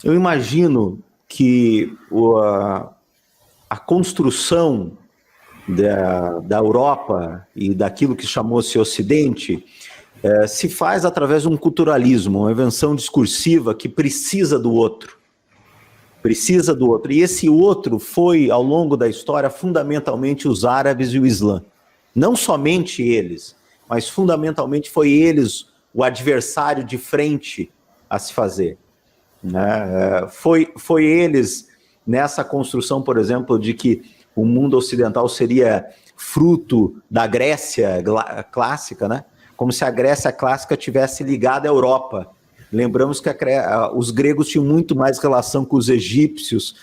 eu imagino que a construção da Europa e daquilo que chamou-se Ocidente se faz através de um culturalismo, uma invenção discursiva que precisa do outro. Precisa do outro. E esse outro foi, ao longo da história, fundamentalmente os árabes e o Islã. Não somente eles, mas fundamentalmente foi eles o adversário de frente a se fazer. Né? Foi eles nessa construção, por exemplo, de que o mundo ocidental seria fruto da Grécia clássica, né? Como se a Grécia clássica tivesse ligada à Europa. Lembramos que os gregos tinham muito mais relação com os egípcios,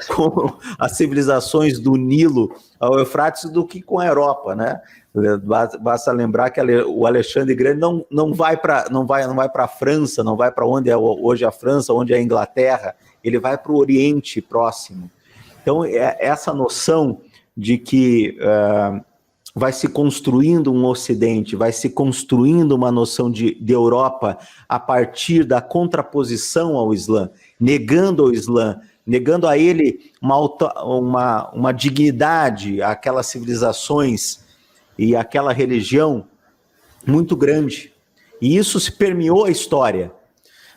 com as civilizações do Nilo ao Eufrates, do que com a Europa, né? Basta lembrar que o Alexandre Grande não vai para a França, não vai para onde é hoje a França, onde é a Inglaterra, ele vai para o Oriente Próximo. Então, essa noção de que vai se construindo um Ocidente, vai se construindo uma noção de Europa a partir da contraposição ao Islã, negando ao Islã, negando a ele uma dignidade àquelas civilizações e àquela religião muito grande. E isso se permeou a história.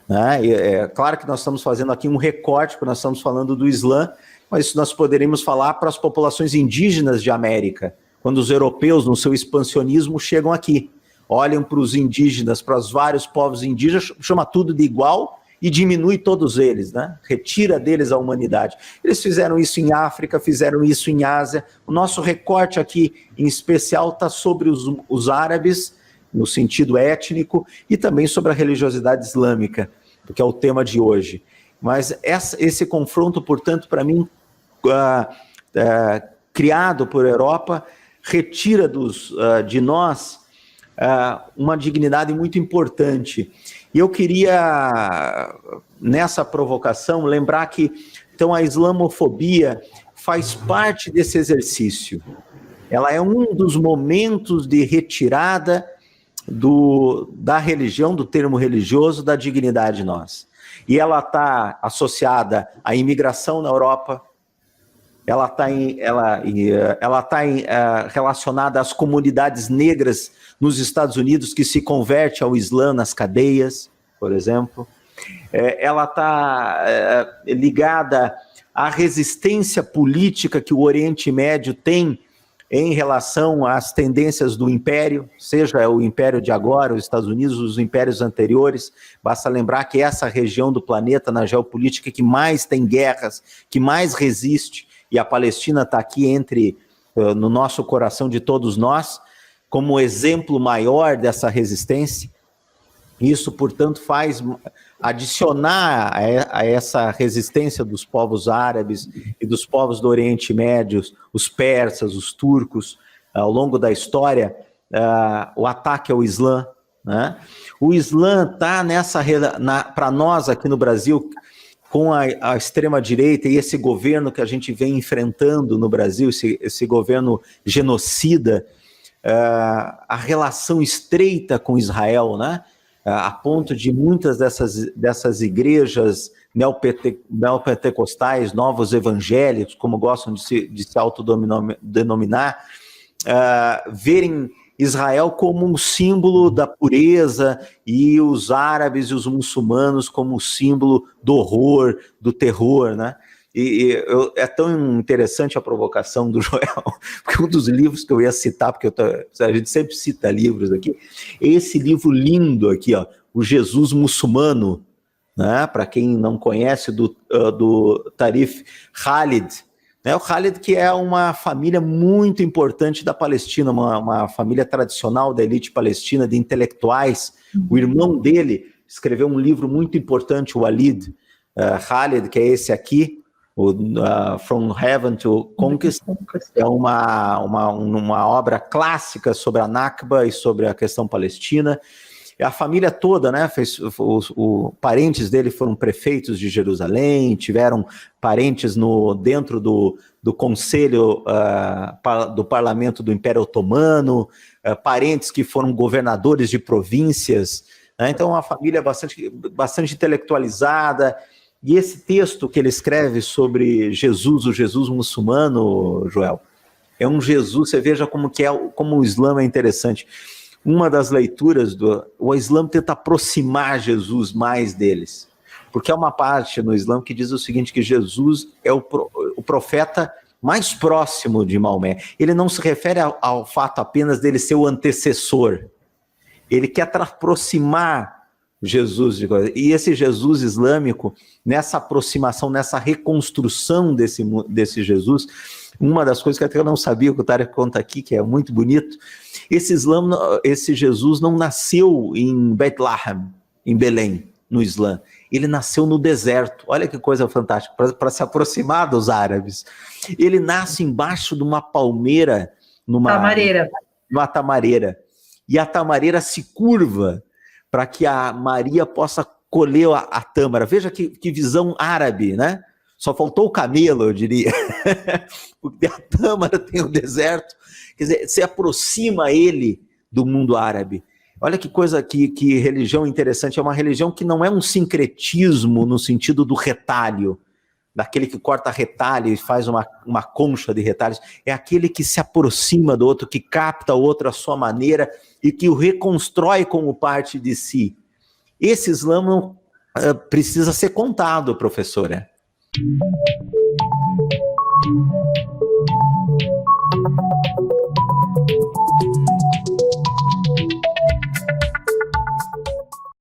Né? É claro que nós estamos fazendo aqui um recorte, porque nós estamos falando do Islã, mas nós poderíamos falar para as populações indígenas de América, quando os europeus, no seu expansionismo, chegam aqui, olham para os indígenas, para os vários povos indígenas, chama tudo de igual e diminui todos eles, né? Retira deles a humanidade. Eles fizeram isso em África, fizeram isso em Ásia. O nosso recorte aqui, em especial, está sobre os árabes, no sentido étnico, e também sobre a religiosidade islâmica, que é o tema de hoje. Mas esse confronto, portanto, para mim, criado por Europa, retira de nós uma dignidade muito importante. E eu queria, nessa provocação, lembrar que então, a islamofobia faz parte desse exercício. Ela é um dos momentos de retirada da religião, do termo religioso, da dignidade nossa. E ela está associada à imigração na Europa, ela está relacionada às comunidades negras nos Estados Unidos que se converte ao Islã nas cadeias, por exemplo. Ela está ligada à resistência política que o Oriente Médio tem em relação às tendências do império, seja o império de agora, os Estados Unidos, os impérios anteriores. Basta lembrar que essa região do planeta, na geopolítica, que mais tem guerras, que mais resiste, e a Palestina está aqui no nosso coração de todos nós, como exemplo maior dessa resistência. Isso, portanto, faz adicionar a essa resistência dos povos árabes e dos povos do Oriente Médio, os persas, os turcos, ao longo da história, o ataque ao Islã. Né? O Islã está para nós aqui no Brasil, com a extrema-direita e esse governo que a gente vem enfrentando no Brasil, esse governo genocida, a relação estreita com Israel, né? A ponto de muitas dessas igrejas neopentecostais, novos evangélicos, como gostam de se autodenominar, verem Israel como um símbolo da pureza e os árabes e os muçulmanos como um símbolo do horror, do terror, né? É tão interessante a provocação do Joel, porque um dos livros que eu ia citar, porque a gente sempre cita livros aqui, é esse livro lindo aqui, ó, O Jesus Muçulmano, né? Para quem não conhece, do Tarif Khalid, né? O Khalid, que é uma família muito importante da Palestina, uma família tradicional da elite palestina, de intelectuais. O irmão dele escreveu um livro muito importante, o Walid Khalid, que é esse aqui, From Heaven to Conquest, é uma obra clássica sobre a Nakba e sobre a questão palestina. A família toda, né, parentes dele foram prefeitos de Jerusalém, tiveram parentes dentro do conselho do parlamento do Império Otomano, parentes que foram governadores de províncias né? Então, uma família bastante intelectualizada. E esse texto que ele escreve sobre Jesus, o Jesus muçulmano, Joel, é um Jesus, você veja como o Islã é interessante. Uma das leituras o Islã tenta aproximar Jesus mais deles, porque é uma parte no Islã que diz o seguinte, que Jesus é o profeta mais próximo de Maomé. Ele não se refere ao fato apenas dele ser o antecessor, ele quer aproximar Jesus de coisa. E esse Jesus islâmico, nessa aproximação, nessa reconstrução desse Jesus, uma das coisas que até eu não sabia, que o Tarek conta aqui, que é muito bonito, esse Jesus não nasceu em Bethlehem, em Belém, no Islã. Ele nasceu no deserto. Olha que coisa fantástica, para se aproximar dos árabes. Ele nasce embaixo de uma palmeira, numa tamareira. E a tamareira se curva para que a Maria possa colher a tâmara. Veja que visão árabe, né? Só faltou o camelo, eu diria. Porque a tâmara tem o deserto. Quer dizer, se aproxima ele do mundo árabe. Olha que coisa, que religião interessante. É uma religião que não é um sincretismo no sentido do retalho, daquele que corta retalho e faz uma concha de retalhos. É aquele que se aproxima do outro, que capta o outro à sua maneira e que o reconstrói como parte de si. Esse Islã não, precisa ser contado, professora.